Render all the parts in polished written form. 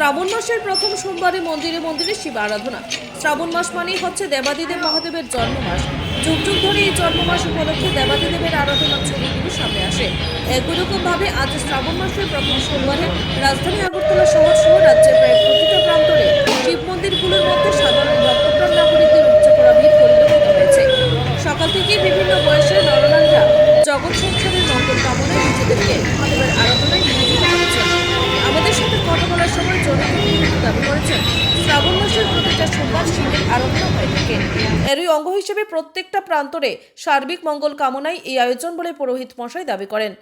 শ্রাবণ মাসের প্রথম সোমবারে মন্দিরে মন্দিরে শিব আরাধনা। শ্রাবণ মাস মানেই হচ্ছে দেবাদিদেব মহাদেবের জন্ম মাস। যুগ যুগ ধরে এই জন্ম মাস উপলক্ষে দেবাদিদেবের আরাধনার ছবিগুলো সামনে আসে। একই রকম ভাবে আজ শ্রাবণ মাসের প্রথম সোমবারে রাজধানী আগরতলা শহর সহ রাজ্যের প্রায় প্রতিটা প্রান্তরে শিব মন্দিরগুলোর মধ্যে সাধারণ ভক্তপ্রাণ নাগরিকদের উপচে পড়া ভিড় পরিলক্ষিত হয়েছে। সকাল থেকেই বিভিন্ন বয়সের নরনারীরা জগৎ সংসারের মঙ্গল কামনায় নিজেদেরকে মহাদেবের আরাধনায় নিয়োজিত করেছেন। আমাদের সাথে কথা বলার সময় জনপ্রতিনিধি দাবি করেছেন, শ্রাবণ মাসের প্রতিটা সোমবার শিবের আরাধনা হয়ে থাকে। এরই অঙ্গ হিসেবে প্রত্যেকটা প্রান্তরে সার্বিক মঙ্গল কামনায় এই আয়োজন বলে পুরোহিত মশাই দাবি করেন।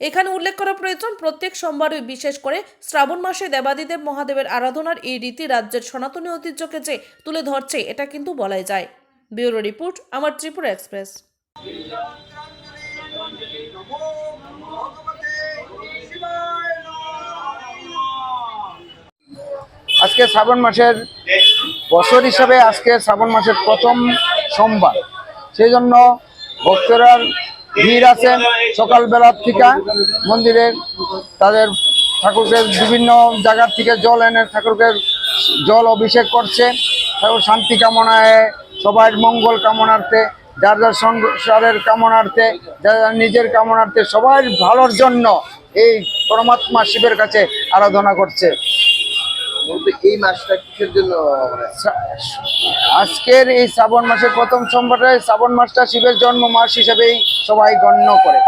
এখানে উল্লেখ করা প্রয়োজন, প্রত্যেক সোমবারে বিশেষ করে শ্রাবণ মাসে দেবাদিদেব মহাদেবের আরাধনার এই রীতি রাজ্যের সনাতনী ঐতিহ্যকে যে তুলে ধরছে এটা কিন্তু বলাই যায়। ব্যুরো রিপোর্ট, আমার ত্রিপুরা এক্সপ্রেস। আজকে শ্রাবণ মাসের বছর হিসাবে আজকে শ্রাবণ মাসের প্রথম সোমবার, সেই জন্য ভক্তরা ভিড় আছে। সকালবেলা থেকে মন্দিরে তাদের ঠাকুরকে বিভিন্ন জায়গার থেকে জল এনে ঠাকুরকে জল অভিষেক করছে। ঠাকুর শান্তি কামনায়, সবার মঙ্গল কামনার্থে, যার যার সংসারের কামনার্থে, যার যার নিজের কামনার্থে, সবার ভালোর জন্য এই পরমাত্মা শিবের কাছে আরাধনা করছে। এই মাসটা কিসের জন্য? আজকের এই শ্রাবণ মাসের প্রথম সোমবারে শ্রাবণ মাসটা শিবের জন্ম মাস হিসেবেই সবাই গণ্য করে।